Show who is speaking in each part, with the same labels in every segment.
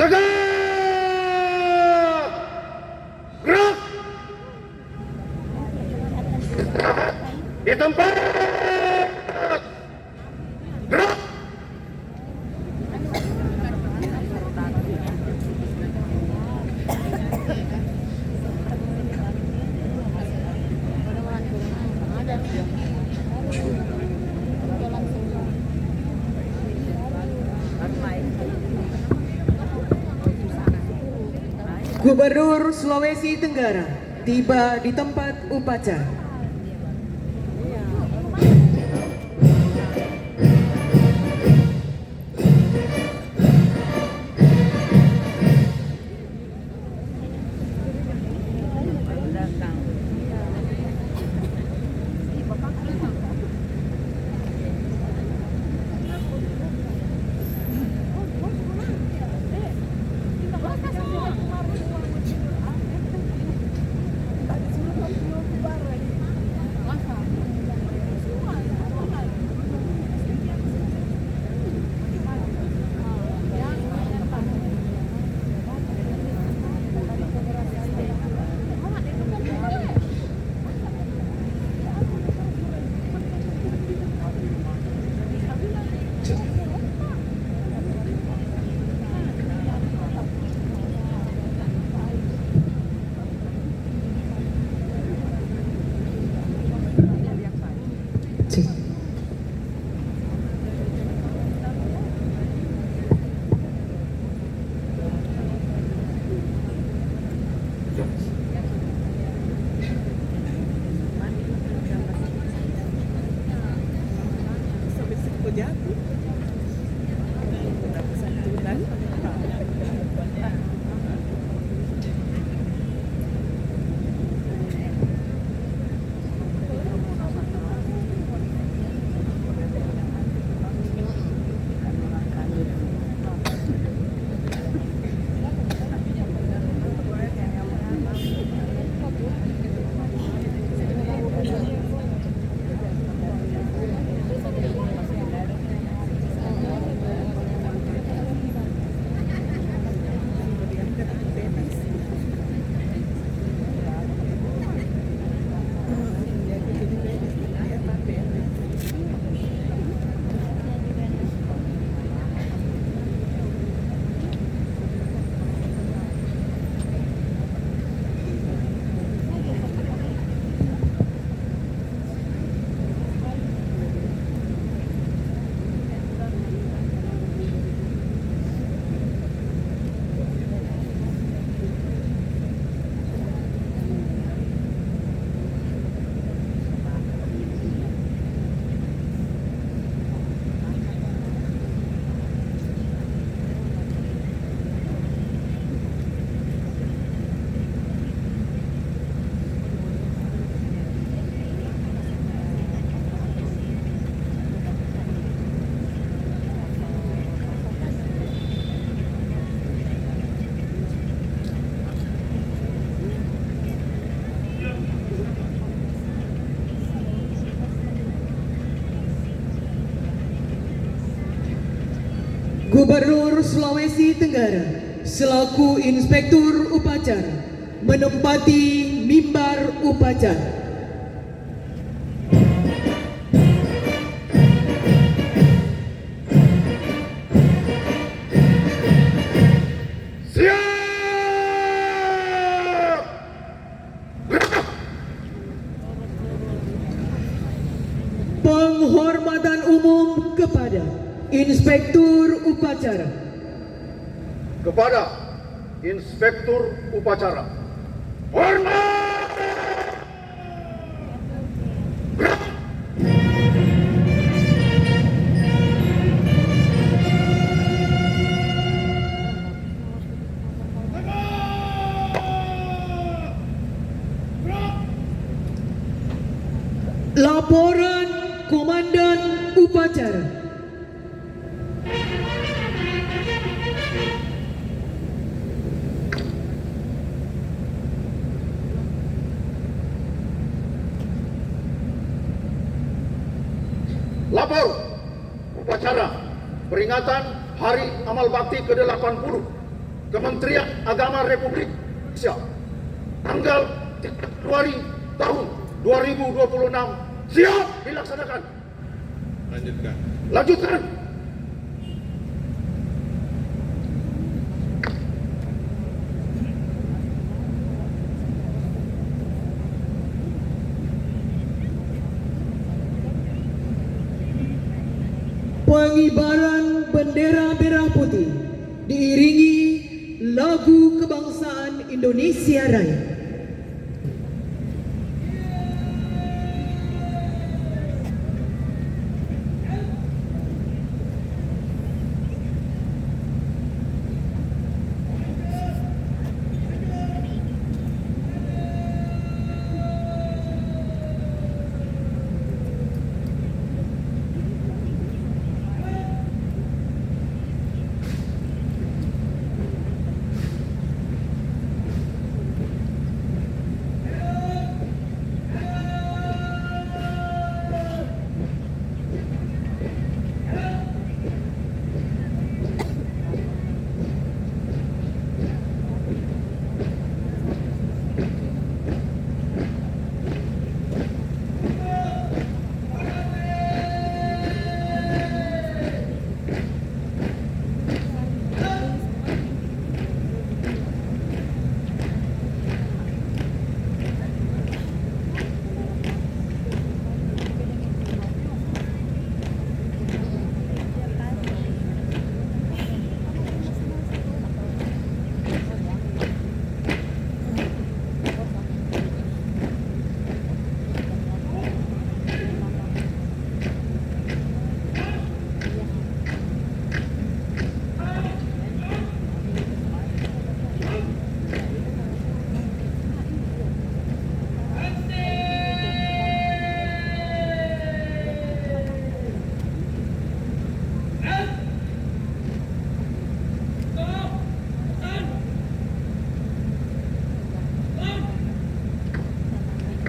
Speaker 1: Tegak! Gerak! Di tempat! Gerak!
Speaker 2: Gubernur Sulawesi Tenggara tiba di tempat upacara. Gubernur Sulawesi Tenggara selaku Inspektur Upacara menempati mimbar upacara. Penghormatan umum kepada Inspektur Upacara.
Speaker 1: Kepada Inspektur Upacara. Hormat!
Speaker 2: Laporan Komandan Upacara.
Speaker 1: Lapor upacara peringatan Hari Amal Bakti ke-80 Kementerian Agama Republik Indonesia tanggal 3 Februari tahun 2026 siap dilaksanakan. Lanjutkan.
Speaker 2: Pengibaran bendera merah putih diiringi lagu kebangsaan Indonesia Raya.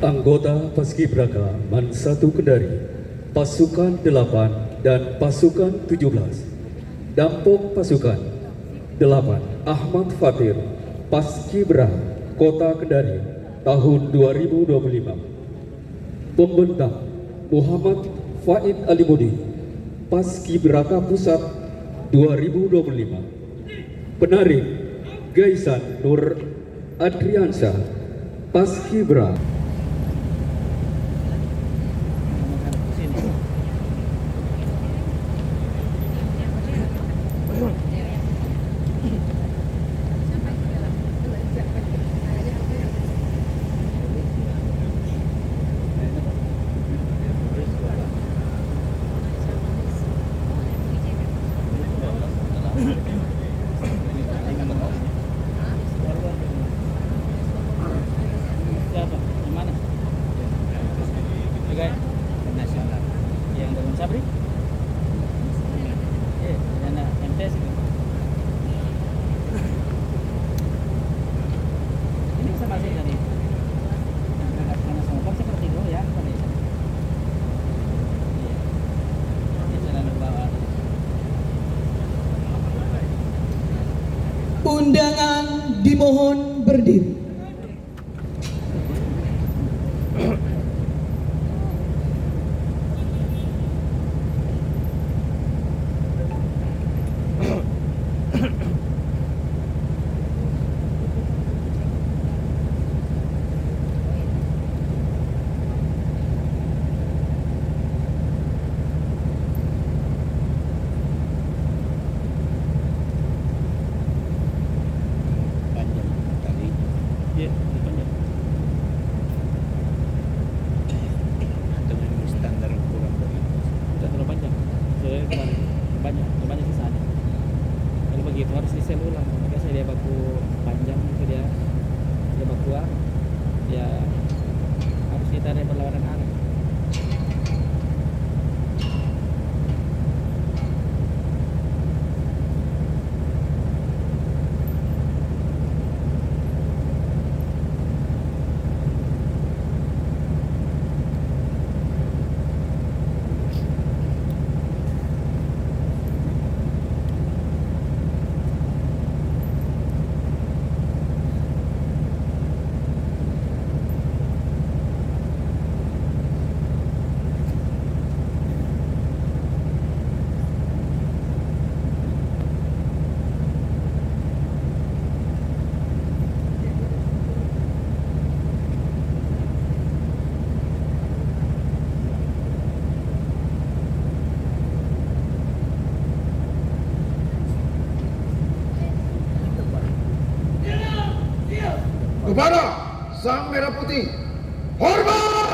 Speaker 3: Anggota Paskibraka Man 1 Kendari, Pasukan 8 dan Pasukan 17. Dampok Pasukan 8 Ahmad Fatir, Paskibra Kota Kendari tahun 2025. Pembentang Muhammad Faid Alimudi, Paskibraka Pusat 2025. Penarik Gaisan Nur Adriansyah, Paskibra.
Speaker 4: Siapa? Yang mana? Juga nasional. Yang dengan Sabri? Yang MTS itu. Ini sama sih tadi. Karena sama kok seperti itu ya, kan ya. Iya. Ini jalan bawah.
Speaker 2: Undangan dimohon berdiri.
Speaker 4: Panjang tadi. Iya, ini panjang. Atau memang standar kurang dari tidak terlalu panjang. Soalnya kemarin banyak sisanya. Kalau begitu harus disel ulang. Maka saya dia baku panjang itu dia baku dia harus ditarik berlawanan arah.
Speaker 1: Kepada Sang Merah Putih, hormat!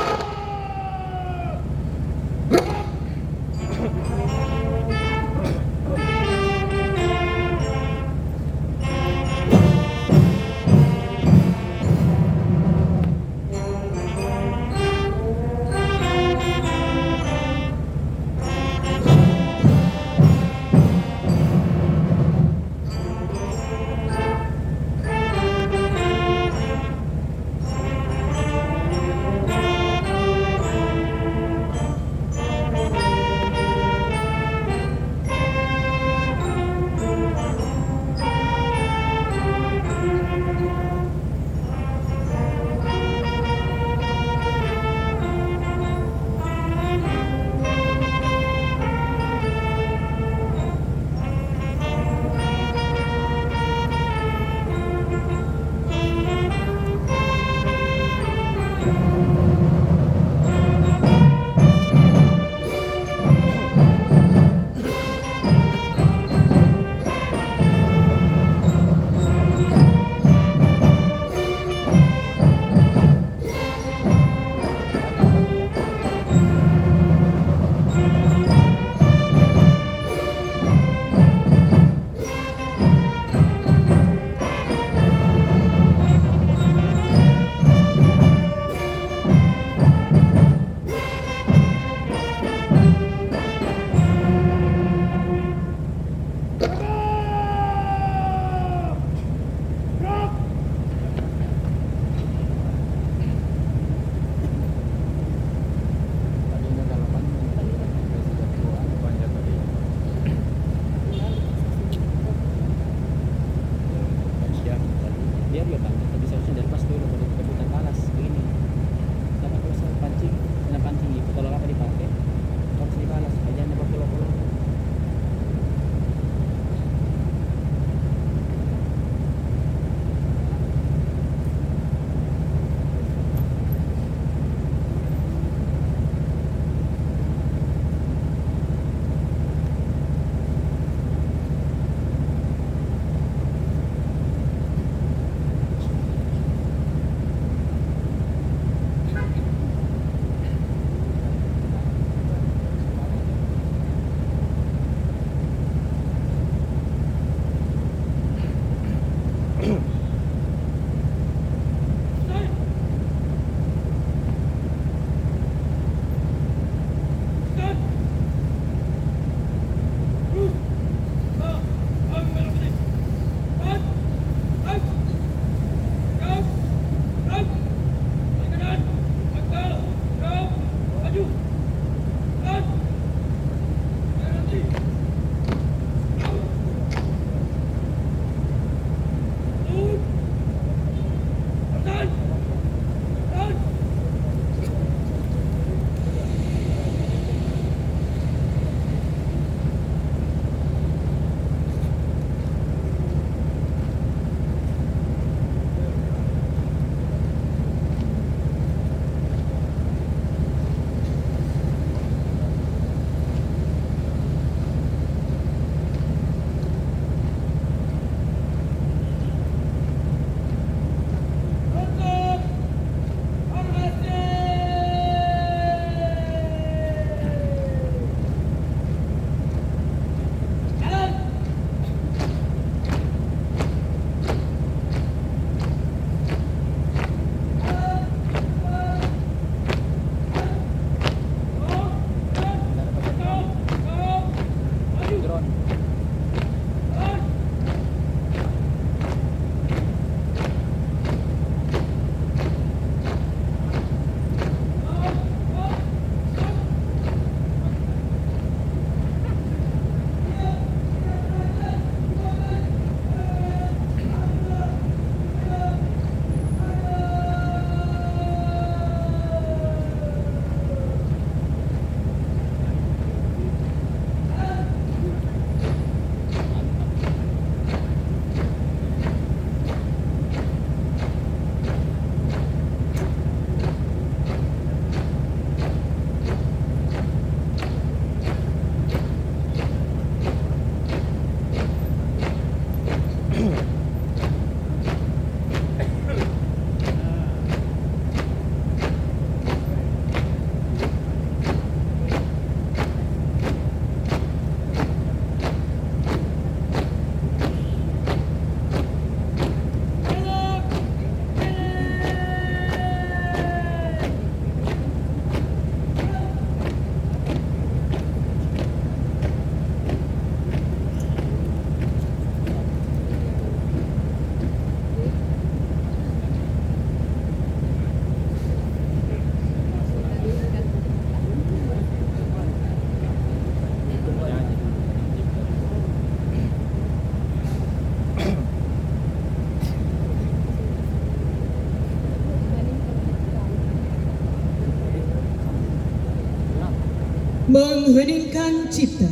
Speaker 2: Mengheningkan cipta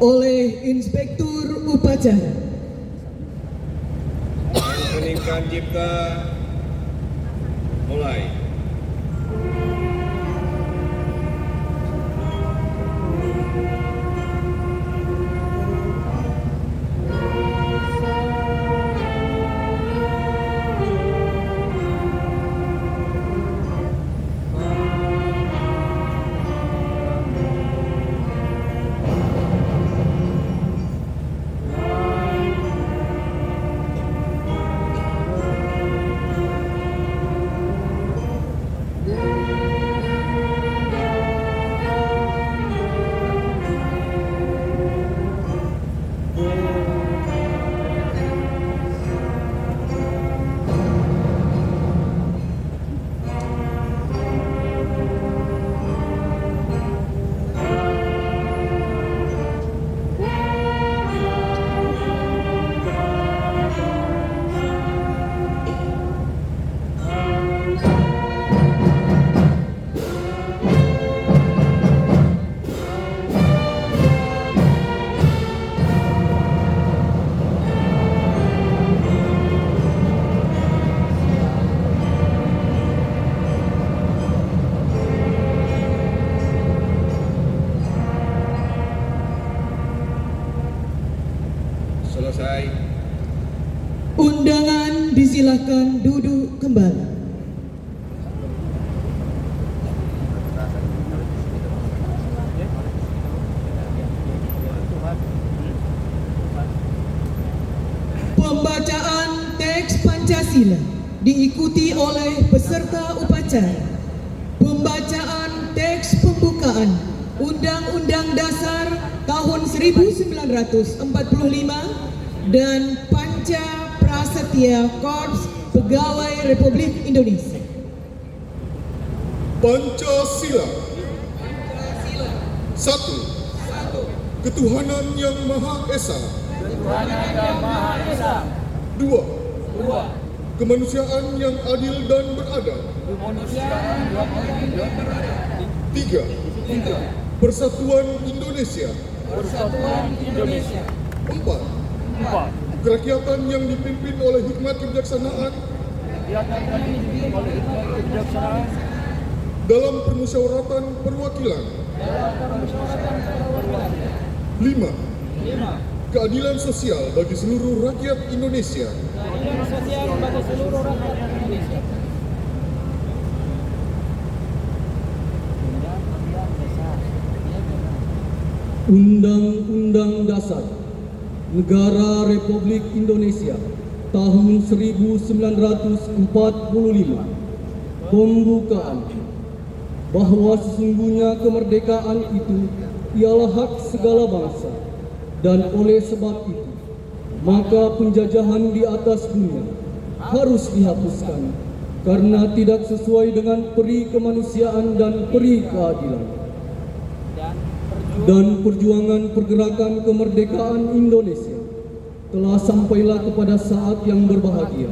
Speaker 2: oleh Inspektur Upacara.
Speaker 1: Meningkat cipta. Mulai. Selesai.
Speaker 2: Undangan disilakan duduk kembali. Pembacaan teks Pancasila diikuti oleh peserta upacara. Pembacaan teks pembukaan Undang-Undang Dasar tahun 1945 dan Panca Prasetya Korps Pegawai Republik Indonesia.
Speaker 5: Pancasila. 1. Ketuhanan yang Maha Esa. 2. Kemanusiaan yang adil dan beradab. 3. Persatuan Indonesia. 4. Kerakyatan yang dipimpin oleh hikmat kebijaksanaan dalam permusyawaratan perwakilan. 5. Keadilan sosial bagi seluruh rakyat Indonesia.
Speaker 6: Undang-Undang Dasar Negara Republik Indonesia tahun 1945. Pembukaan. Bahwa sesungguhnya kemerdekaan itu ialah hak segala bangsa, dan oleh sebab itu maka penjajahan di atas dunia harus dihapuskan karena tidak sesuai dengan peri kemanusiaan dan peri keadilan. Dan perjuangan pergerakan kemerdekaan Indonesia telah sampailah kepada saat yang berbahagia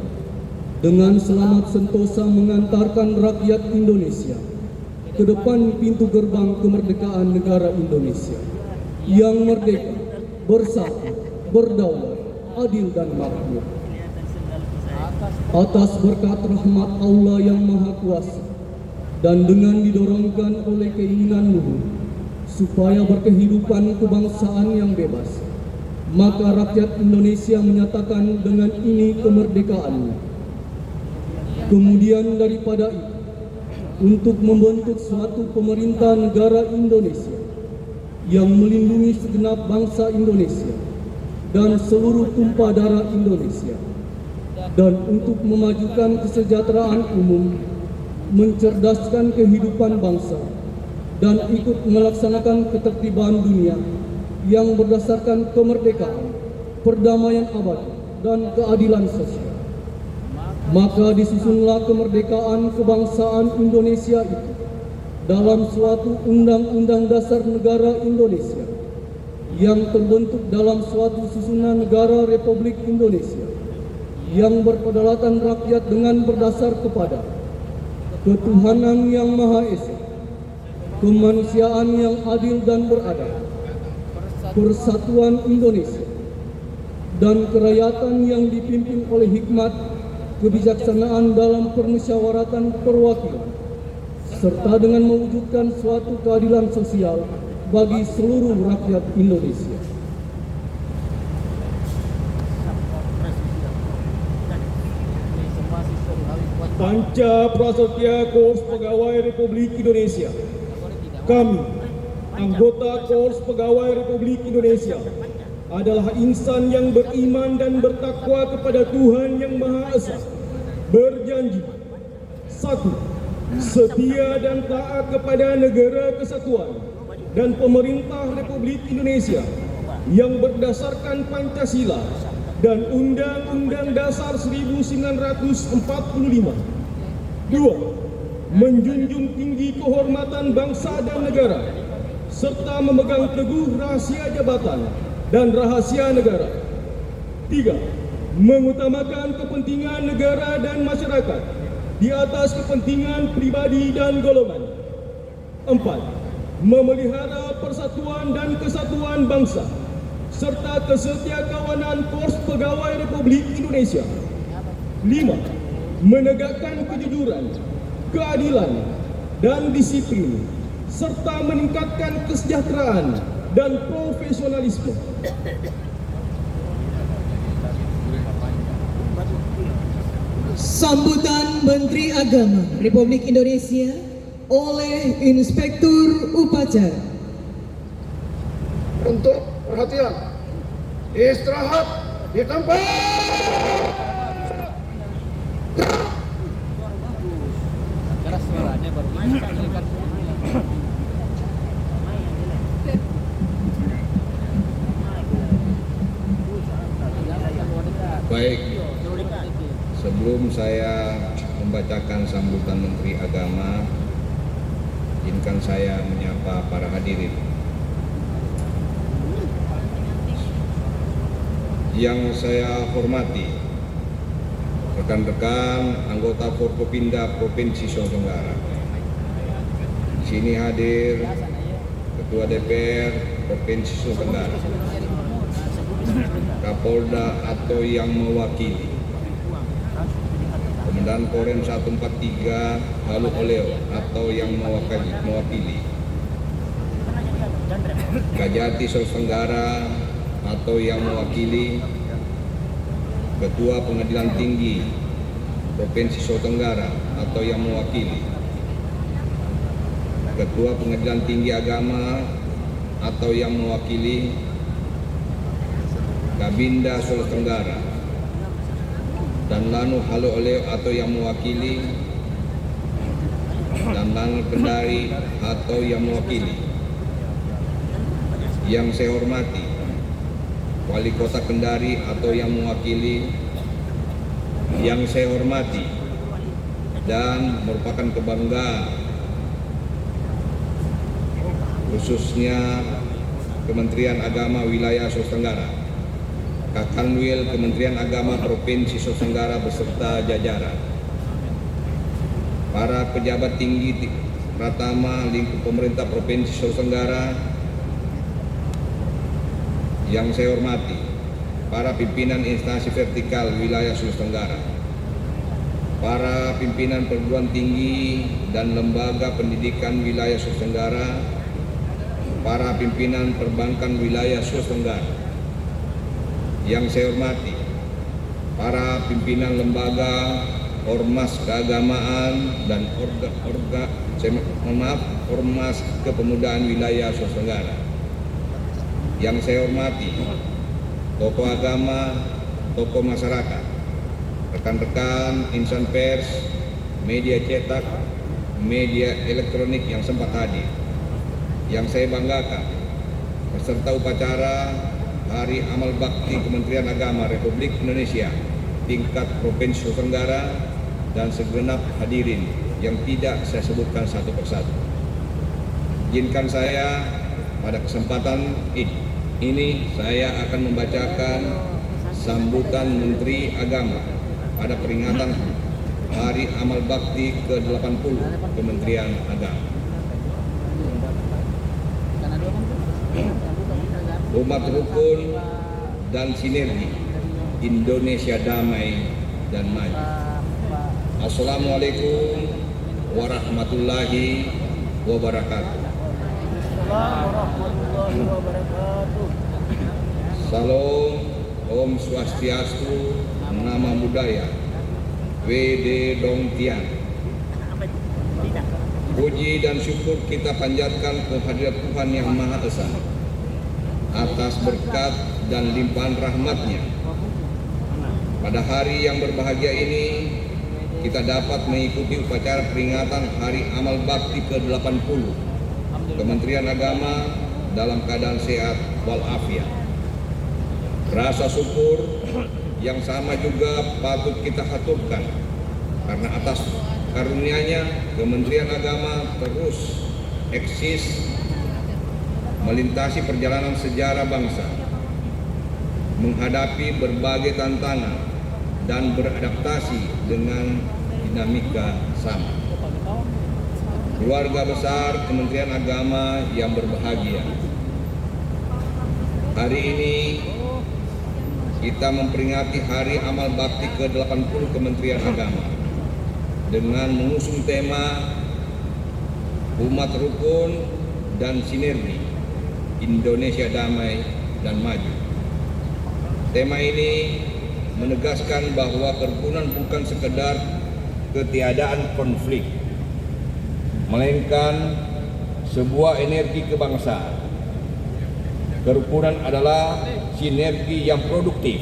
Speaker 6: dengan selamat sentosa mengantarkan rakyat Indonesia ke depan pintu gerbang kemerdekaan negara Indonesia yang merdeka, bersatu, berdaulat, adil dan makmur. Atas berkat rahmat Allah yang Maha Kuasa dan dengan didorongkan oleh keinginan luhur supaya berkehidupan kebangsaan yang bebas, maka rakyat Indonesia menyatakan dengan ini kemerdekaannya. Kemudian daripada itu, untuk membentuk suatu pemerintah negara Indonesia yang melindungi segenap bangsa Indonesia dan seluruh tumpah darah Indonesia, dan untuk memajukan kesejahteraan umum, mencerdaskan kehidupan bangsa, dan ikut melaksanakan ketertiban dunia yang berdasarkan kemerdekaan, perdamaian abadi, dan keadilan sosial. Maka disusunlah kemerdekaan kebangsaan Indonesia itu dalam suatu Undang-Undang Dasar Negara Indonesia yang terbentuk dalam suatu susunan negara Republik Indonesia yang berkedaulatan rakyat dengan berdasar kepada ketuhanan yang Maha Esa, kemanusiaan yang adil dan beradab, persatuan Indonesia, dan kerakyatan yang dipimpin oleh hikmat kebijaksanaan dalam permusyawaratan perwakilan, serta dengan mewujudkan suatu keadilan sosial bagi seluruh rakyat Indonesia.
Speaker 5: Panca Prasetya Korps Pegawai Republik Indonesia. Kami, anggota Korps Pegawai Republik Indonesia, adalah insan yang beriman dan bertakwa kepada Tuhan Yang Maha Esa. Berjanji, 1. Setia dan taat kepada negara kesatuan dan pemerintah Republik Indonesia yang berdasarkan Pancasila dan Undang-Undang Dasar 1945. 2. Menjunjung tinggi kehormatan bangsa dan negara, serta memegang teguh rahasia jabatan dan rahasia negara. 3. Mengutamakan kepentingan negara dan masyarakat di atas kepentingan pribadi dan golongan. 4. Memelihara persatuan dan kesatuan bangsa serta kesetiakawanan Korps Pegawai Republik Indonesia. 5. Menegakkan kejujuran, keadilan, dan disiplin, serta meningkatkan kesejahteraan dan profesionalisme.
Speaker 2: Sambutan Menteri Agama Republik Indonesia oleh Inspektur Upacara.
Speaker 5: Untuk perhatian, istirahat di tempat.
Speaker 4: Keras suaranya baru ini kan.
Speaker 1: Baik, sebelum saya membacakan sambutan Menteri Agama, izinkan saya menyapa para hadirin. Yang saya hormati, rekan-rekan anggota Forkopimda Provinsi Sulawesi Tenggara. Di sini hadir Ketua DPR Provinsi Sulawesi Tenggara, Kapolda atau yang mewakili, Komandan Korem 143 Halu Oleo atau yang mewakili, Kajati Sulawesi Tenggara atau yang mewakili, Ketua Pengadilan Tinggi Provinsi Sulawesi Tenggara atau yang mewakili, Ketua Pengadilan Tinggi Agama atau yang mewakili, Kabinda Sulawesi Tenggara, dan Lanu Halu Oleo atau yang mewakili, dan Lanu Kendari atau yang mewakili. Yang saya hormati, Wali Kota Kendari atau yang mewakili. Yang saya hormati dan merupakan kebanggaan khususnya Kementerian Agama Wilayah Sulawesi Tenggara, Kakanwil Kementerian Agama Provinsi Sulawesi Tenggara beserta jajaran, para pejabat tinggi Pratama lingkup pemerintah Provinsi Sulawesi Tenggara. Yang saya hormati, para pimpinan instansi vertikal wilayah Sulawesi Tenggara, para pimpinan perguruan tinggi dan lembaga pendidikan wilayah Sulawesi Tenggara, para pimpinan perbankan wilayah Sulawesi Tenggara. Yang saya hormati, para pimpinan lembaga ormas keagamaan dan ormas kepemudaan wilayah Sulawesi Tenggara. Yang saya hormati, tokoh agama, tokoh masyarakat, rekan-rekan insan pers, media cetak, media elektronik yang sempat hadir. Yang saya banggakan, peserta upacara Hari Amal Bakti Kementerian Agama Republik Indonesia tingkat Provinsi Sulawesi Tenggara dan segenap hadirin yang tidak saya sebutkan satu persatu. Izinkan saya pada kesempatan ini saya akan membacakan sambutan Menteri Agama pada peringatan Hari Amal Bakti ke-80 Kementerian Agama. umat rukun dan sinergi, Indonesia damai dan maju. Assalamualaikum warahmatullahi wabarakatuh. Salam, Om Swastiastu, Nama Budaya, WD Dong Tian. Puji dan syukur kita panjatkan kehadirat Tuhan Yang Maha Esa atas berkat dan limpahan rahmat-Nya. Pada hari yang berbahagia ini, kita dapat mengikuti upacara peringatan Hari Amal Bakti ke-80 Kementerian Agama dalam keadaan sehat walafiat. Rasa syukur yang sama juga patut kita haturkan karena atas karunia-Nya Kementerian Agama terus eksis melintasi perjalanan sejarah bangsa, menghadapi berbagai tantangan dan beradaptasi dengan dinamika sama. Keluarga besar Kementerian Agama yang berbahagia, hari ini kita memperingati Hari Amal Bakti ke-80 Kementerian Agama dengan mengusung tema Umat Rukun dan Sinergi, Indonesia Damai dan Maju. Tema ini menegaskan bahwa kerukunan bukan sekedar ketiadaan konflik, melainkan sebuah energi kebangsaan. Kerukunan adalah sinergi yang produktif,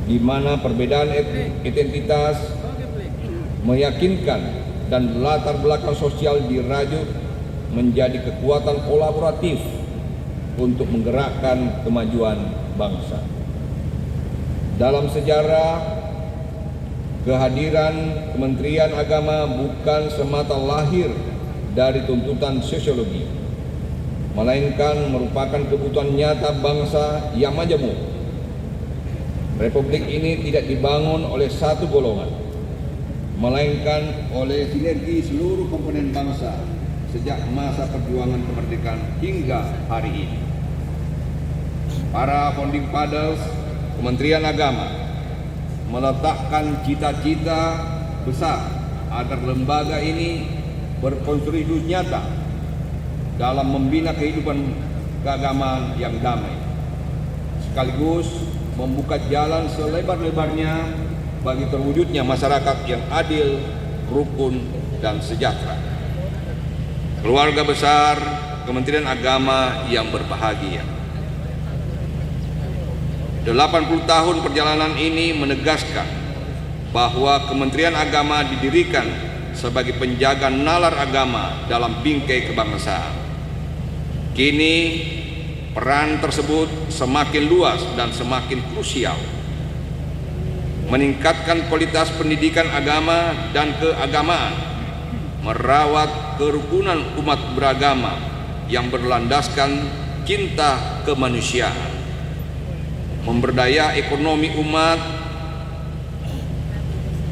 Speaker 1: di mana perbedaan identitas meyakinkan dan latar belakang sosial dirajut menjadi kekuatan kolaboratif untuk menggerakkan kemajuan bangsa. Dalam sejarah, kehadiran Kementerian Agama bukan semata lahir dari tuntutan sosiologi, melainkan merupakan kebutuhan nyata bangsa yang majemuk. Republik ini tidak dibangun oleh satu golongan, melainkan oleh sinergi seluruh komponen bangsa sejak masa perjuangan kemerdekaan hingga hari ini. Para founding fathers Kementerian Agama meletakkan cita-cita besar agar lembaga ini berkontribusi nyata dalam membina kehidupan keagamaan yang damai, sekaligus membuka jalan selebar-lebarnya bagi terwujudnya masyarakat yang adil, rukun, dan sejahtera. Keluarga besar Kementerian Agama yang berbahagia, 80 tahun perjalanan ini menegaskan bahwa Kementerian Agama didirikan sebagai penjaga nalar agama dalam bingkai kebangsaan. Kini peran tersebut semakin luas dan semakin krusial, meningkatkan kualitas pendidikan agama dan keagamaan, merawat kerukunan umat beragama yang berlandaskan cinta kemanusiaan, memberdaya ekonomi umat,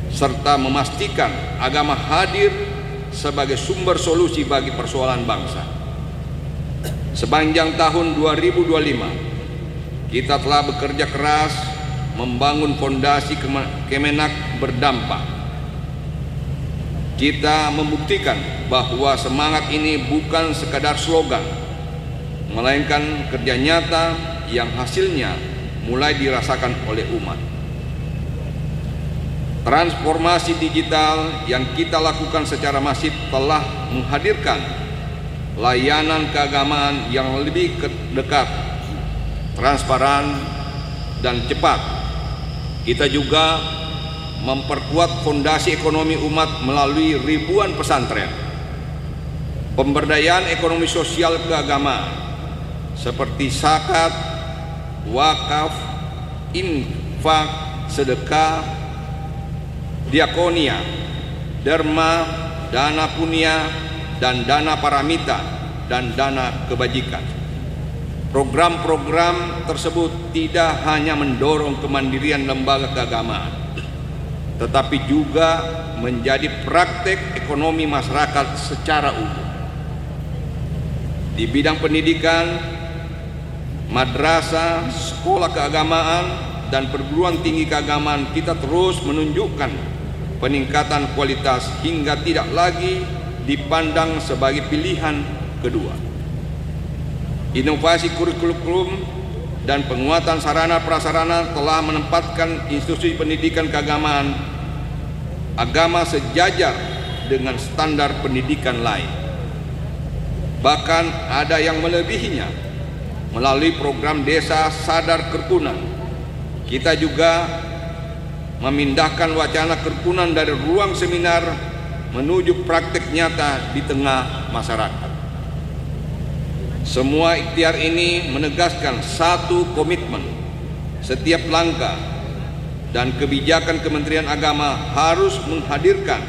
Speaker 1: serta memastikan agama hadir sebagai sumber solusi bagi persoalan bangsa. Sepanjang tahun 2025, kita telah bekerja keras membangun fondasi Kemenak berdampak. Kita membuktikan bahwa semangat ini bukan sekadar slogan, melainkan kerja nyata yang hasilnya mulai dirasakan oleh umat. Transformasi digital yang kita lakukan secara masif telah menghadirkan layanan keagamaan yang lebih dekat, transparan, dan cepat. Kita juga memperkuat fondasi ekonomi umat melalui ribuan pesantren, pemberdayaan ekonomi sosial keagamaan seperti zakat, wakaf, infak, sedekah, diakonia, derma, dana punya, dan dana paramita, dan dana kebajikan. Program-program tersebut tidak hanya mendorong kemandirian lembaga keagamaan, tetapi juga menjadi praktek ekonomi masyarakat secara umum. Di bidang pendidikan, madrasah, sekolah keagamaan, dan perguruan tinggi keagamaan kita terus menunjukkan peningkatan kualitas hingga tidak lagi dipandang sebagai pilihan kedua. Inovasi kurikulum dan penguatan sarana prasarana telah menempatkan institusi pendidikan keagamaan agama sejajar dengan standar pendidikan lain. Bahkan ada yang melebihinya. Melalui program Desa Sadar Kerukunan, kita juga memindahkan wacana kerukunan dari ruang seminar menuju praktik nyata di tengah masyarakat. Semua ikhtiar ini menegaskan satu komitmen: setiap langkah dan kebijakan Kementerian Agama harus menghadirkan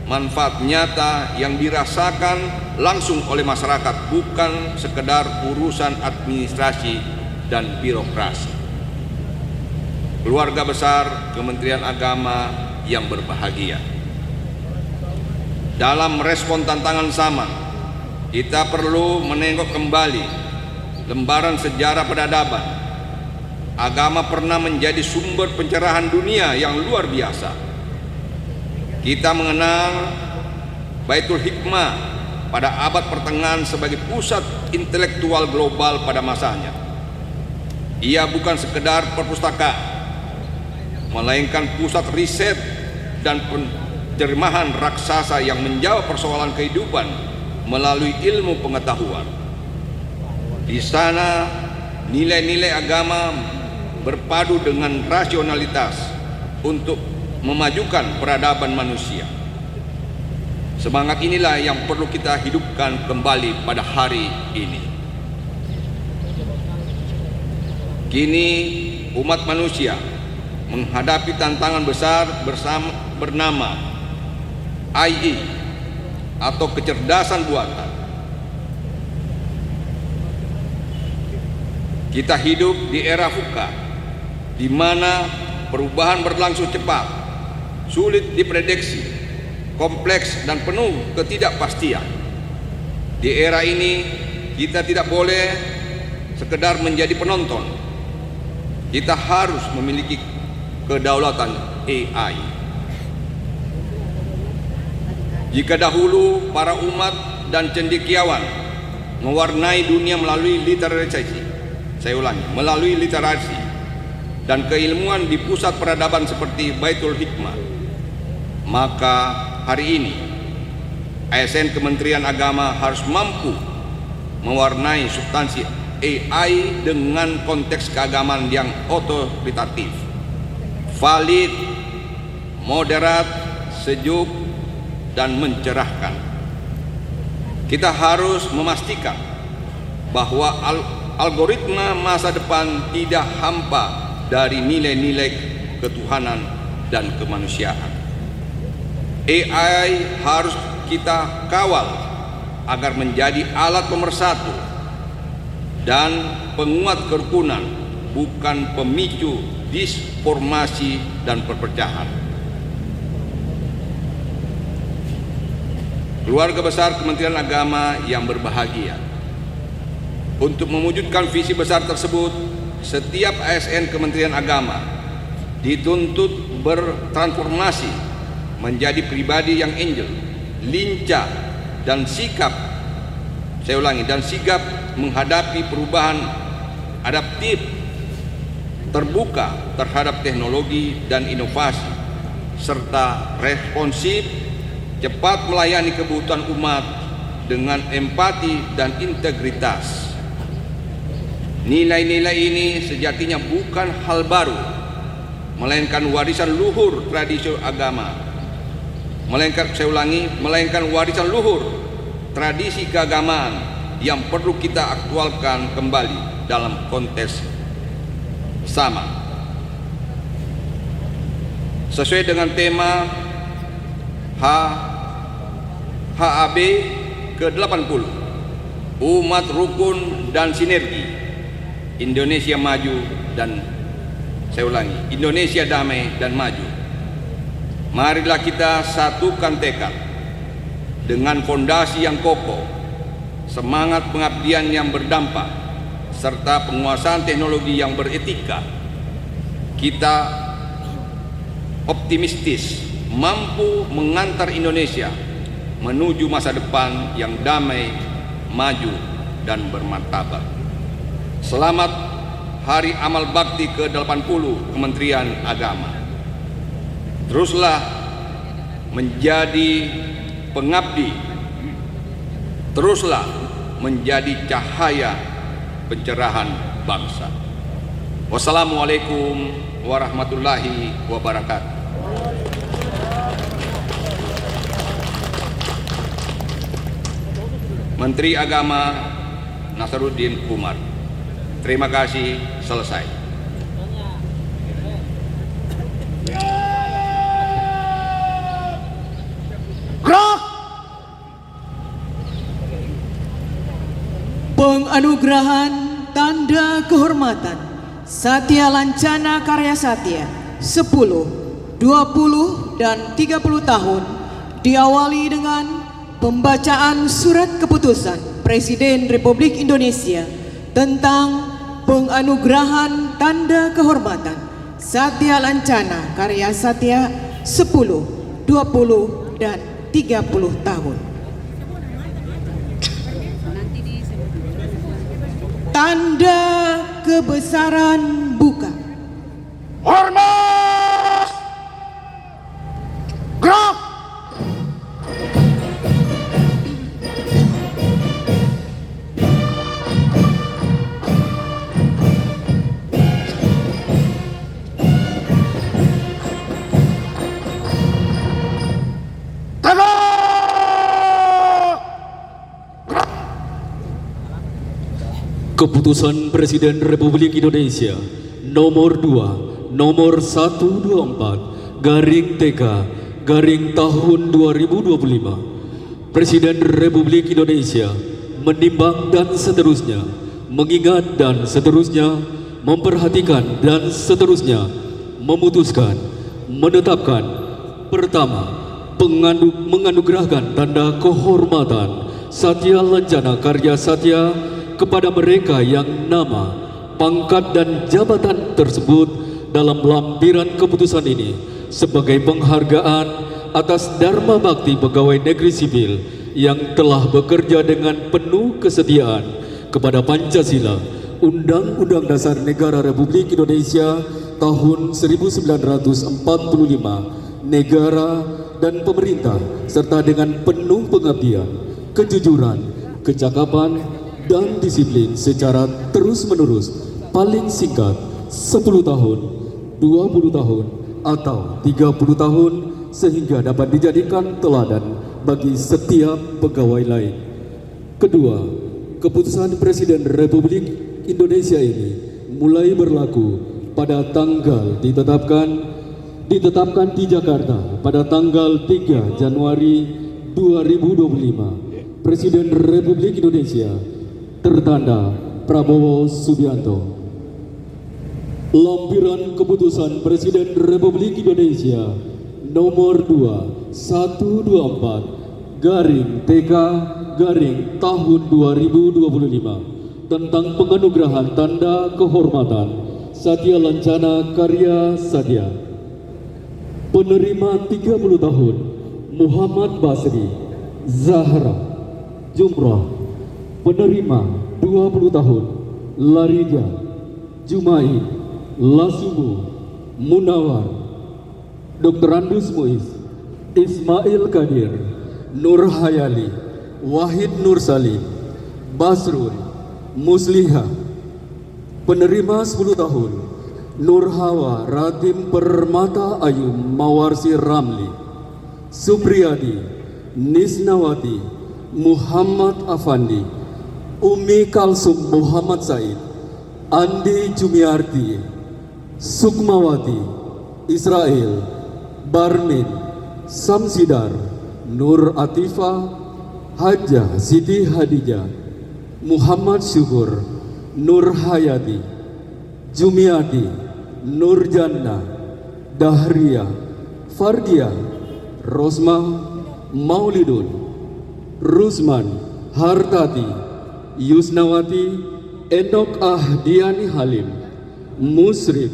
Speaker 1: manfaat nyata yang dirasakan langsung oleh masyarakat, bukan sekedar urusan administrasi dan birokrasi. Keluarga besar Kementerian Agama yang berbahagia, dalam merespon tantangan zaman, kita perlu menengok kembali lembaran sejarah peradaban. Agama pernah menjadi sumber pencerahan dunia yang luar biasa. Kita mengenal Baitul Hikmah pada abad pertengahan sebagai pusat intelektual global pada masanya. Ia bukan sekedar perpustakaan, melainkan pusat riset dan penjemahan raksasa yang menjawab persoalan kehidupan melalui ilmu pengetahuan. Di sana nilai-nilai agama berpadu dengan rasionalitas untuk memajukan peradaban manusia. Semangat inilah yang perlu kita hidupkan kembali pada hari ini. Kini umat manusia menghadapi tantangan besar bernama AI atau kecerdasan buatan. Kita hidup di era VUCA, di mana perubahan berlangsung cepat, sulit diprediksi, kompleks dan penuh ketidakpastian. Di era ini kita tidak boleh sekedar menjadi penonton. Kita harus memiliki kedaulatan AI. Jika dahulu para umat dan cendekiawan mewarnai dunia melalui literasi, melalui literasi dan keilmuan di pusat peradaban seperti Baitul Hikmah, maka hari ini ASN Kementerian Agama harus mampu mewarnai substansi AI dengan konteks keagamaan yang otoritatif, valid, moderat, sejuk, dan mencerahkan. Kita harus memastikan bahwa algoritma masa depan tidak hampa dari nilai-nilai ketuhanan dan kemanusiaan. AI harus kita kawal agar menjadi alat pemersatu dan penguat kerukunan, bukan pemicu disformasi dan perpecahan. Keluarga besar Kementerian Agama yang berbahagia, untuk mewujudkan visi besar tersebut, setiap ASN Kementerian Agama dituntut bertransformasi menjadi pribadi yang angel, lincah, dan sigap menghadapi perubahan adaptif, terbuka terhadap teknologi dan inovasi, serta responsif, cepat melayani kebutuhan umat dengan empati dan integritas. Nilai-nilai ini sejatinya bukan hal baru, melainkan warisan luhur tradisi agama. Melainkan warisan luhur tradisi keagamaan yang perlu kita aktualkan kembali dalam konteks sama. Sesuai dengan tema HAB ke-80, Umat Rukun dan Sinergi, Indonesia Maju dan Indonesia Damai dan Maju. Marilah kita satukan tekad dengan fondasi yang kokoh, semangat pengabdian yang berdampak, serta penguasaan teknologi yang beretika, kita optimistis mampu mengantar Indonesia menuju masa depan yang damai, maju, dan bermartabat. Selamat Hari Amal Bakti ke-80 Kementerian Agama. Teruslah menjadi pengabdi, teruslah menjadi cahaya pencerahan bangsa. Wassalamualaikum warahmatullahi wabarakatuh. Menteri Agama Nasaruddin Umar. Terima kasih, selesai.
Speaker 2: Penganugerahan Tanda Kehormatan Satya Lancana Karya Satya 10, 20, dan 30 tahun diawali dengan pembacaan surat keputusan Presiden Republik Indonesia tentang penganugerahan Tanda Kehormatan Satya Lancana Karya Satya 10, 20, dan 30 tahun. Tanda kebesaran buka.
Speaker 1: Hormat! Gerak!
Speaker 3: Keputusan Presiden Republik Indonesia nomor 2 nomor 124 garing TK garing tahun 2025. Presiden Republik Indonesia menimbang dan seterusnya, mengingat dan seterusnya, memperhatikan dan seterusnya, memutuskan, menetapkan. Pertama, menganugerahkan tanda kehormatan Satya Lancana Karya Satya kepada mereka yang nama, pangkat, dan jabatan tersebut dalam lampiran keputusan ini sebagai penghargaan atas dharma bakti pegawai negeri sipil yang telah bekerja dengan penuh kesetiaan kepada Pancasila, Undang-Undang Dasar Negara Republik Indonesia tahun 1945, negara dan pemerintah, serta dengan penuh pengabdian, kejujuran, kecakapan, dan disiplin secara terus-menerus, paling singkat 10 tahun, 20 tahun, atau 30 tahun, sehingga dapat dijadikan teladan bagi setiap pegawai lain. Kedua, keputusan Presiden Republik Indonesia ini mulai berlaku pada tanggal ditetapkan di Jakarta pada tanggal 3 Januari 2025. Presiden Republik Indonesia tertanda Prabowo Subianto. Lampiran keputusan Presiden Republik Indonesia nomor 2 124 garing TK garing tahun 2025 tentang penganugerahan tanda kehormatan Satya Lancana Karya Satya. Penerima 30 tahun Muhammad Basri Zahra Jumrah. Penerima 20 tahun Larija Jumai Lasubu Munawar. Dr. Andus Muiz Ismail Kadir Nur Hayali Wahid Nur Salim Basrun Musliha. Penerima 10 tahun Nur Hawa Radim Permata Ayu Mawarsi Ramli Supriyadi Nisnawati Muhammad Afandi Umi Kalsum Muhammad Said Andi Jumiarti Sukmawati Israel Barmin Samsidar Nur Atifah Hajah Siti Hadijah Muhammad Syukur Nur Hayati Jumiati Nur Jannah Dahria Fardia Rosma Maulidun Rusman Hartati Yusnawati Endok Ahdiani Halim, Musrik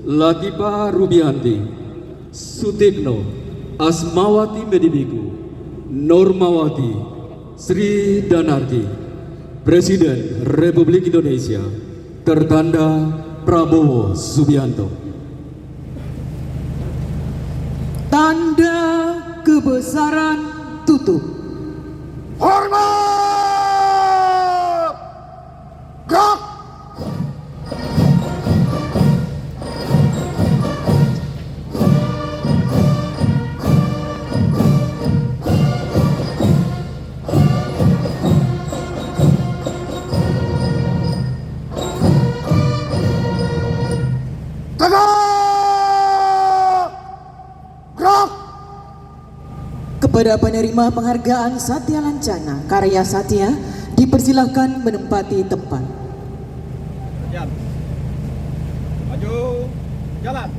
Speaker 3: Latifa Rubianti, Sutikno Asmawati Medibiku, Normawati Sri Danarti, Presiden Republik Indonesia, tertanda Prabowo Subianto.
Speaker 2: Tanda kebesaran tutup.
Speaker 5: Hormat! Gerak! Tegak! Gerak!
Speaker 2: Kepada penerima penghargaan Satya Lancana Karya Satya dipersilahkan menempati tempat.
Speaker 4: Jalan. Maju. Jalan.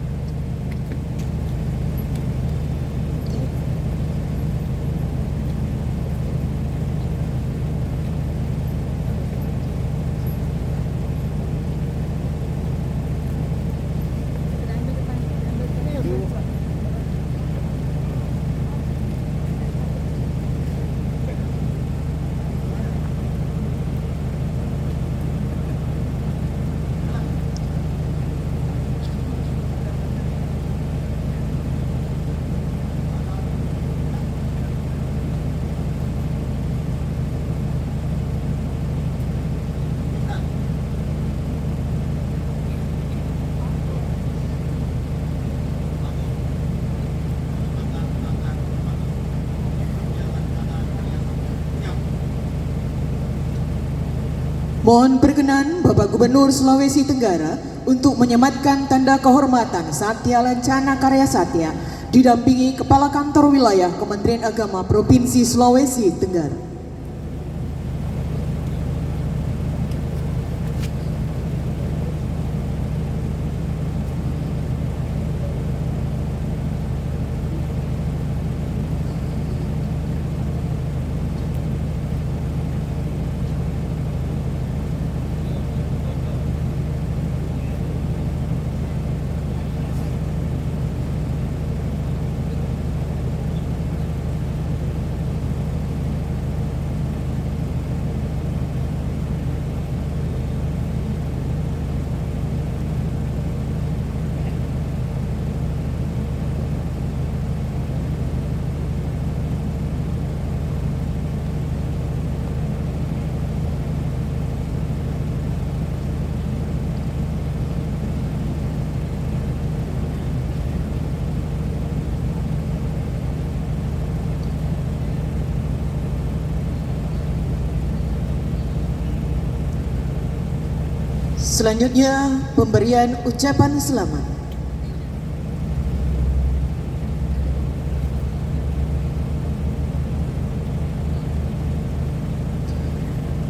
Speaker 2: Mohon perkenan Bapak Gubernur Sulawesi Tenggara untuk menyematkan tanda kehormatan Satya Lancana Karya Satya didampingi Kepala Kantor Wilayah Kementerian Agama Provinsi Sulawesi Tenggara. Selanjutnya pemberian ucapan selamat.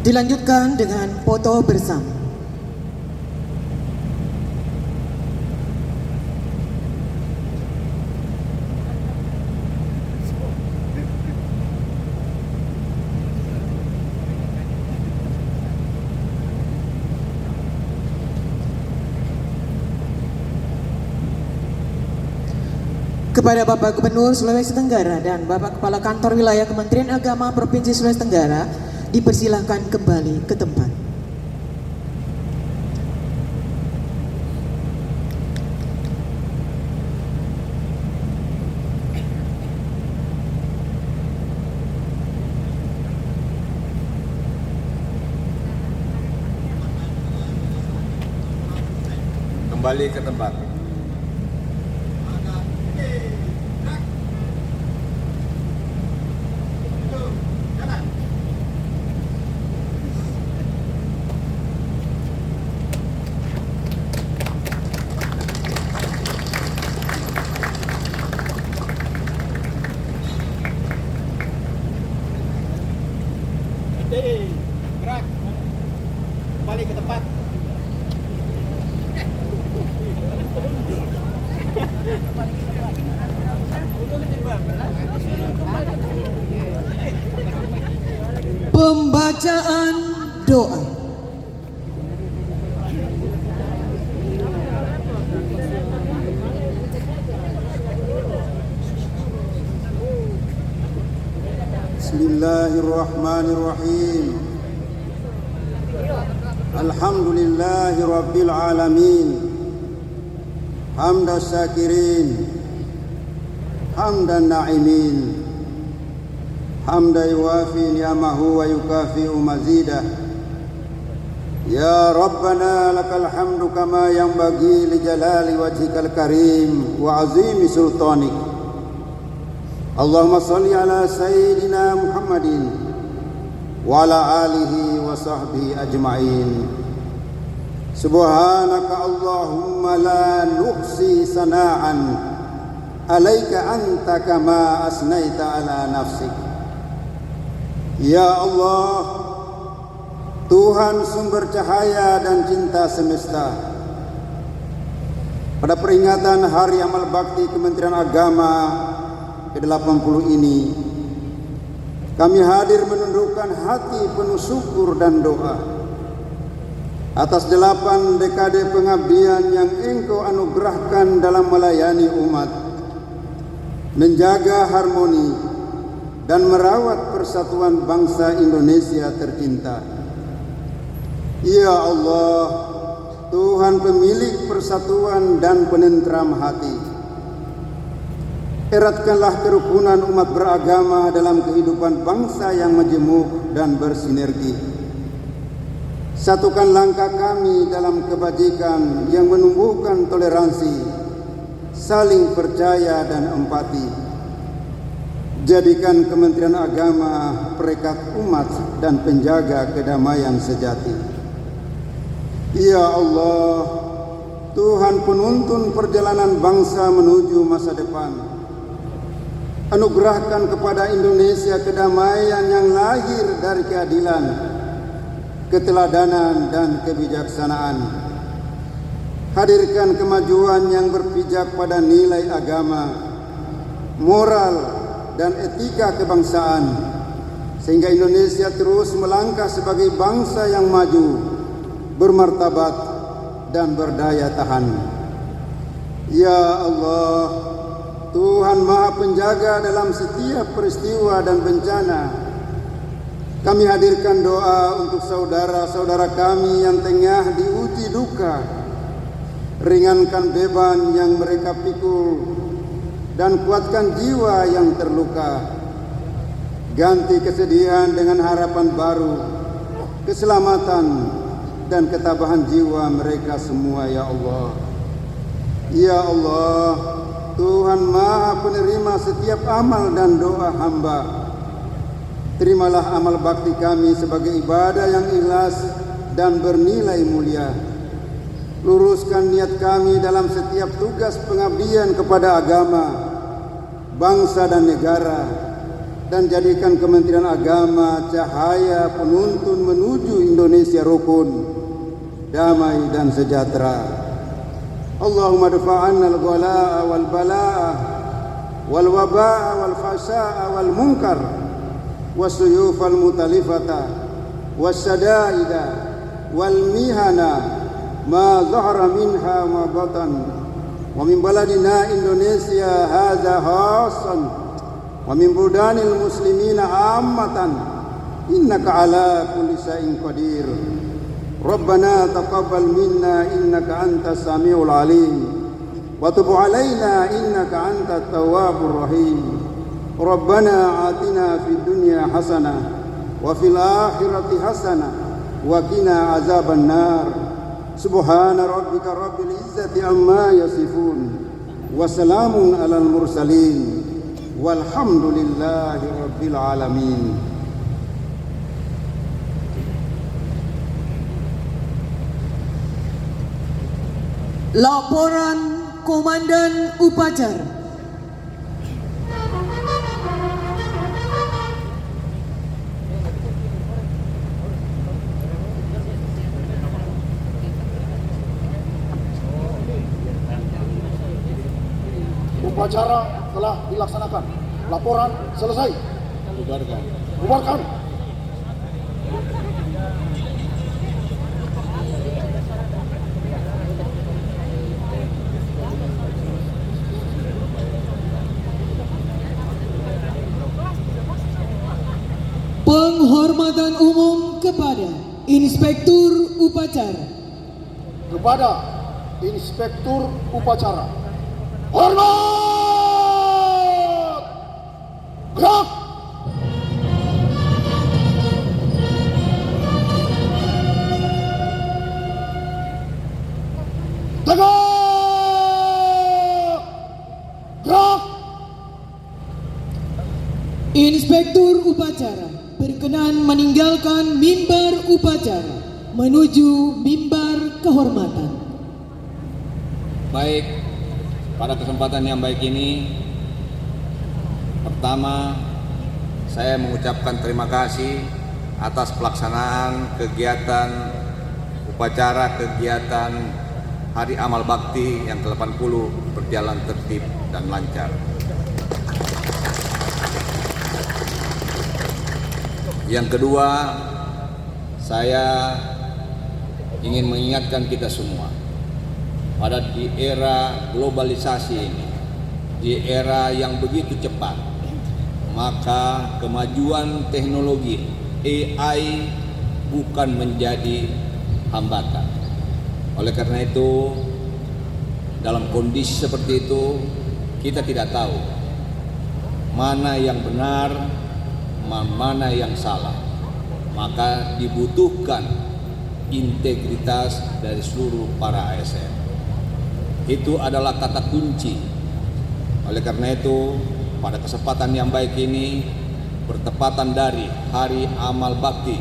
Speaker 2: Dilanjutkan dengan foto bersama. Kepada Bapak Gubernur Sulawesi Tenggara dan Bapak Kepala Kantor Wilayah Kementerian Agama Provinsi Sulawesi Tenggara dipersilahkan kembali ke tempat.
Speaker 1: Kembali ke tempat.
Speaker 4: Gerak. Kembali ke tempat.
Speaker 2: Pembacaan doa.
Speaker 7: Bismillahirrahmanirrahim. Alhamdulillahi Rabbil Alamin. Hamda syakirin, hamdan na'imin, hamda yuwafi ni'amahu wa yukafi'u mazidah. Ya Rabbana lakal hamdu kama yanbaghi li jalali wajhikal karim wa azimi sultanik. Allahumma salli ala Sayyidina Muhammadin wa ala alihi wa sahbihi ajma'in. Subhanaka Allahumma la nuhsi sana'an alaika anta kama asnaita ala nafsik. Ya Allah, Tuhan sumber cahaya dan cinta semesta, pada peringatan Hari Amal Bakti Kementerian Agama ke-80 ini, kami hadir menundukkan hati penuh syukur dan doa atas 8 dekade pengabdian yang Engkau anugerahkan dalam melayani umat, menjaga harmoni dan merawat persatuan bangsa Indonesia tercinta. Ya Allah, Tuhan pemilik persatuan dan penentram hati, eratkanlah kerukunan umat beragama dalam kehidupan bangsa yang majemuk dan bersinergi. Satukan langkah kami dalam kebajikan yang menumbuhkan toleransi, saling percaya dan empati. Jadikan Kementerian Agama perekat umat dan penjaga kedamaian sejati. Ya Allah, Tuhan penuntun perjalanan bangsa menuju masa depan, anugerahkan kepada Indonesia kedamaian yang lahir dari keadilan, keteladanan dan kebijaksanaan. Hadirkan kemajuan yang berpijak pada nilai agama, moral dan etika kebangsaan, sehingga Indonesia terus melangkah sebagai bangsa yang maju, bermartabat dan berdaya tahan. Ya Allah, Tuhan Maha Penjaga dalam setiap peristiwa dan bencana, kami hadirkan doa untuk saudara-saudara kami yang tengah diuji duka. Ringankan beban yang mereka pikul dan kuatkan jiwa yang terluka. Ganti kesedihan dengan harapan baru, keselamatan dan ketabahan jiwa mereka semua, ya Allah. Ya Allah, Tuhan Maha Penerima setiap amal dan doa hamba. Terimalah amal bakti kami sebagai ibadah yang ikhlas dan bernilai mulia. Luruskan niat kami dalam setiap tugas pengabdian kepada agama, bangsa dan negara, dan jadikan Kementerian Agama cahaya penuntun menuju Indonesia rukun, damai dan sejahtera. Allahumma dafa'anna al-ghalaa wal balaa wal wabaa wal fashaa wal munkar والسيوف المتلفة والشدائد والمهنة ما ظهر منها وما بطن ومن بلدنا إندونيسيا هذا خاصا ومن بلدان المسلمين عامة إنك على كل شيء قدير. ربنا تقبل منا إنك أنت السميع العليم وتب علينا إنك أنت التواب الرحيم. ربنا آتنا في الدنيا حسنة وفي الآخرة حسنة وقنا عذاب النار. سبحان ربك رب العزة عما يصفون وسلام على المرسلين والحمد لله رب العالمين.
Speaker 2: Laporan Komandan Upacara.
Speaker 5: Upacara telah dilaksanakan. Laporan selesai. Bubarkan. Bubarkan.
Speaker 2: tolong kepada Inspektur Upacara.
Speaker 5: Kepada Inspektur Upacara. Hormat! Gerak! Tegak! Gerak!
Speaker 2: Inspektur Upacara berkenan meninggalkan mimbar upacara menuju mimbar kehormatan.
Speaker 1: Baik, pada kesempatan yang baik ini, pertama saya mengucapkan terima kasih atas pelaksanaan kegiatan upacara kegiatan Hari Amal Bakti yang ke-80 berjalan tertib dan lancar. Yang kedua, saya ingin mengingatkan kita semua pada di era globalisasi ini, di era yang begitu cepat, maka kemajuan teknologi AI bukan menjadi hambatan. Oleh karena itu, dalam kondisi seperti itu, kita tidak tahu mana yang benar, mana yang salah. Maka dibutuhkan integritas dari seluruh para ASN. Itu adalah kata kunci. Oleh karena itu, pada kesempatan yang baik ini, bertepatan dari Hari Amal Bakti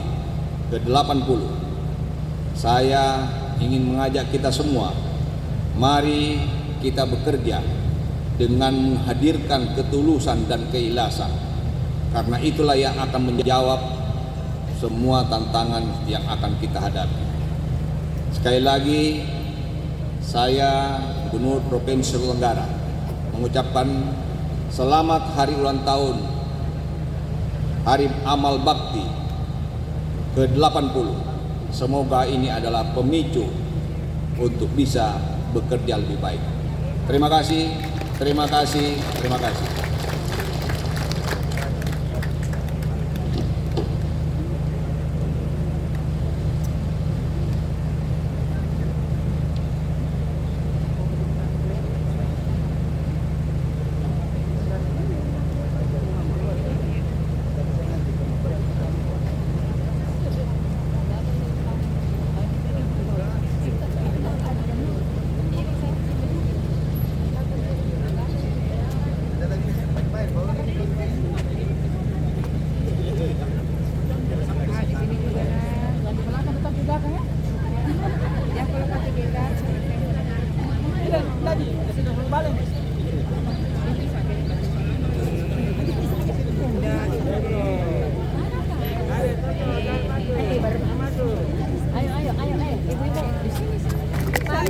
Speaker 1: ke-80, saya ingin mengajak kita semua, mari kita bekerja dengan menghadirkan ketulusan dan keikhlasan. Karena itulah yang akan menjawab semua tantangan yang akan kita hadapi. Sekali lagi, saya Gubernur Provinsi Sulawesi Tenggara mengucapkan selamat hari ulang tahun Hari Amal Bakti ke-80. Semoga ini adalah pemicu untuk bisa bekerja lebih baik. Terima kasih, terima kasih, terima kasih.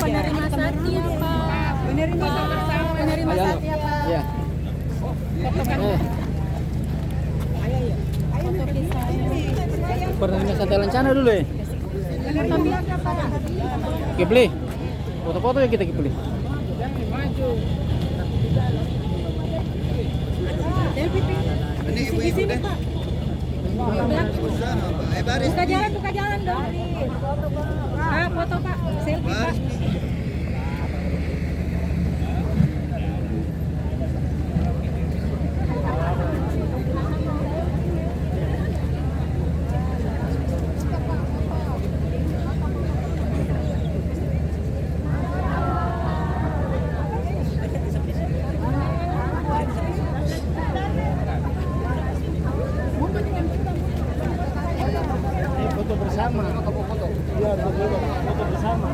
Speaker 8: Penerima Satya, Pak. Penerima Satya, Pak.
Speaker 4: Iya.
Speaker 8: Foto kisah.
Speaker 4: Penerima Satya Lancana dulu ya. Kipli. Foto-foto ya kita Kipli.
Speaker 8: Ini ibu-ibu deh. Buka jalan dong. Pak, foto Pak. Selfie Pak.
Speaker 4: Foto bersama. Iya, foto bersama.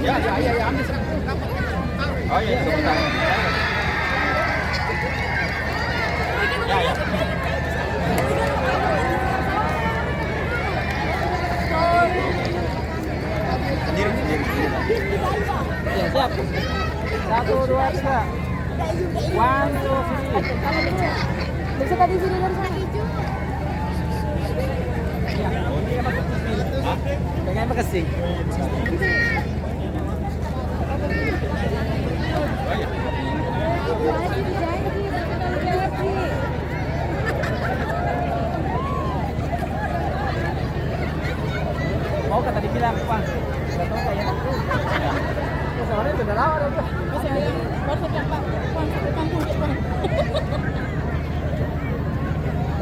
Speaker 4: Ya, siap. 1, 2, 3. 1, 2, 3.
Speaker 8: Bisa tadi sini dari sana hijau.
Speaker 4: Pengen apa kesing? Mau kata dibilang, Pak. Enggak tahu kayak. Soalnya sudah lama udah.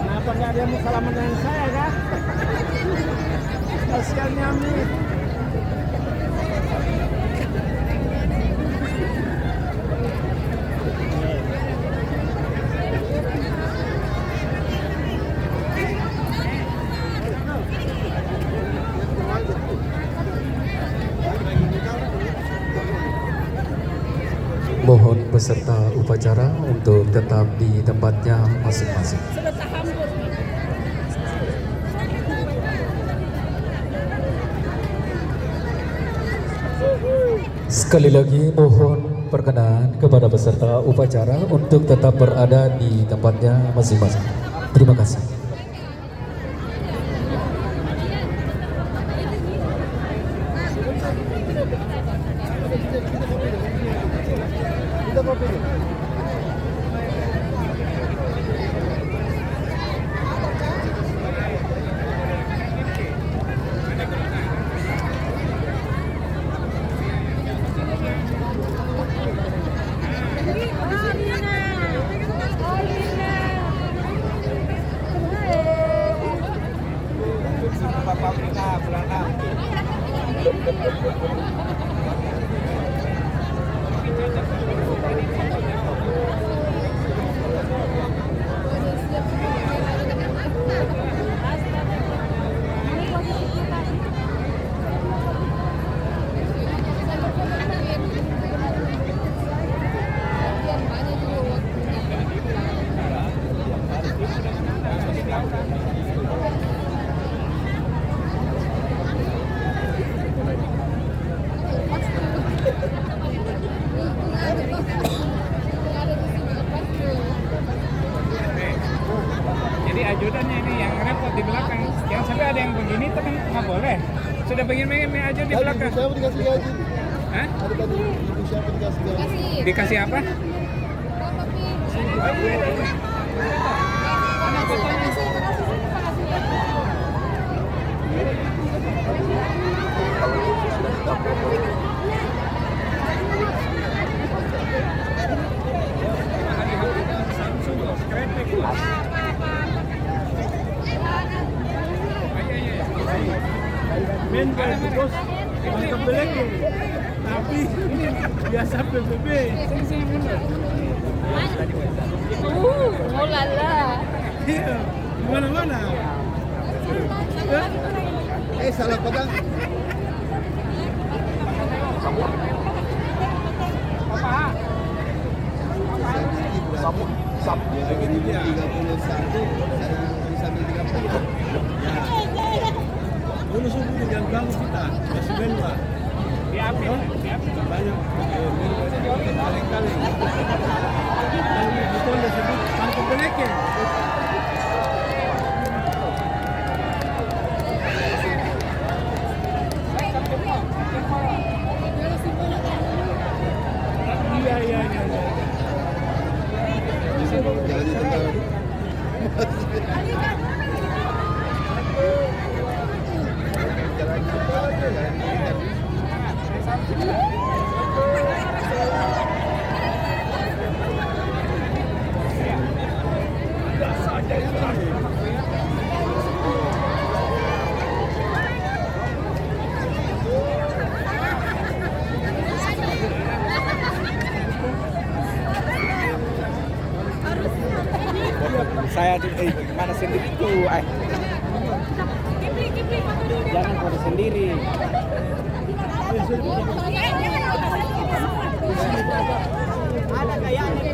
Speaker 4: Kenapa nggak ada yang mau salaman dengan saya, kah? Kasihan Nyami.
Speaker 3: Mohon peserta upacara untuk tetap di tempatnya masing-masing. Sekali lagi mohon perkenan kepada peserta upacara untuk tetap berada di tempatnya masing-masing. Terima kasih.
Speaker 9: Jadi ajudannya ini yang repot di belakang. Jangan sampai ada yang begini itu kan nggak boleh. Sudah begini aja di belakang.
Speaker 5: Siapa dikasih gaji?
Speaker 9: Hah?
Speaker 5: Ada tadi ibu siapa dikasih gaji?
Speaker 9: Dikasih apa?
Speaker 5: Men bos, mantap belek. Tapi biasa PBB.
Speaker 8: Oh lala.
Speaker 5: Iya, mana-mana. Salah pegang. Begini dia 31 sampai 30. Bonus subuh jangan ganggu kita. Masih berdua.
Speaker 9: Diambil.
Speaker 4: Saya di mana sendiri tuh,
Speaker 8: Kipli, foto dulu deh.
Speaker 4: jangan foto sendiri. Ada kayaknya.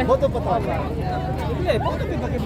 Speaker 4: Foto pertama. Iya, foto pakai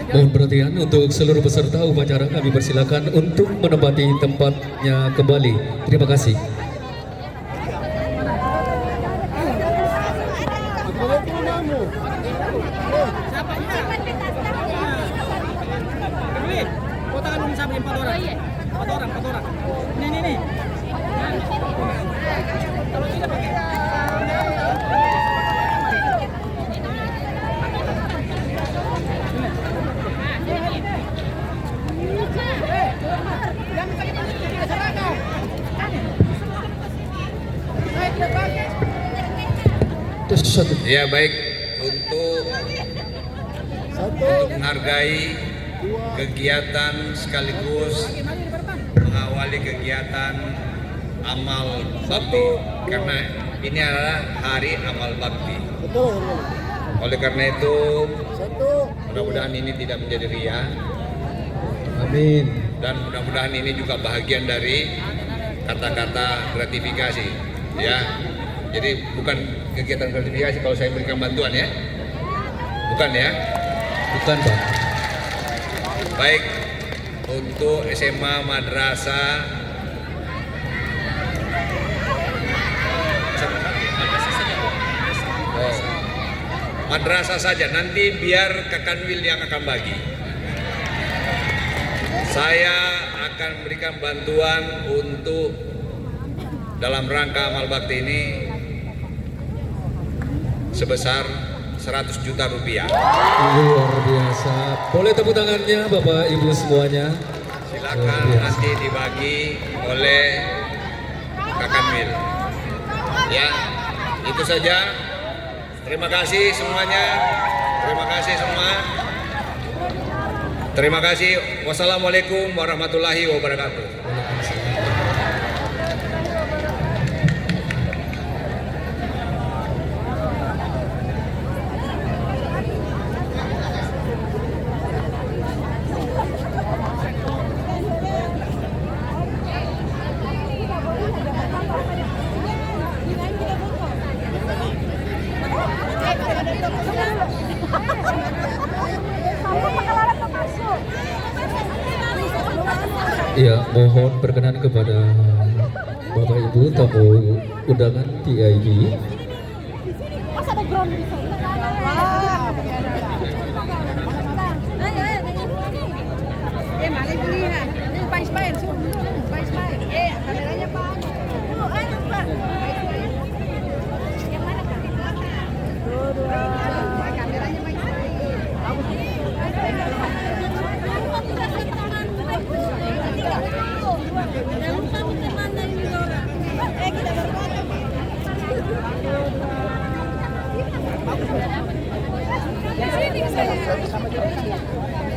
Speaker 3: Mohon perhatian untuk seluruh peserta upacara, kami persilakan untuk menempati tempatnya kembali. Terima kasih.
Speaker 1: Ya baik, untuk menghargai kegiatan sekaligus mengawali kegiatan amal bakti, karena ini adalah hari amal bakti. Oleh karena itu, mudah-mudahan ini tidak menjadi ria.
Speaker 3: Amin.
Speaker 1: Dan mudah-mudahan ini juga bahagian dari kata-kata gratifikasi, ya. Jadi bukan kegiatan gratifikasi kalau saya berikan bantuan, ya, bukan, ya.
Speaker 3: Bukan, Pak.
Speaker 1: Baik, untuk SMA Madrasah Madrasah saja, nanti biar Kak Kanwil yang akan bagi. Saya akan berikan bantuan untuk dalam rangka amal bakti ini sebesar 100 juta rupiah.
Speaker 3: Luar biasa. Boleh tepuk tangannya Bapak Ibu semuanya.
Speaker 1: Silakan nanti dibagi oleh Kak Kanwil. Ya, itu saja. Terima kasih semuanya. Terima kasih semua. Terima kasih. Wassalamualaikum warahmatullahi wabarakatuh.
Speaker 3: Ya, mohon berkenan kepada Bapak Ibu tamu undangan PIB.
Speaker 8: Masa ada ground di sana? Mari lihat. Ini Pak suruh dulu. Pak kameranya Pak. Pak. Yang mana Pak? Kameranya Pak. Kita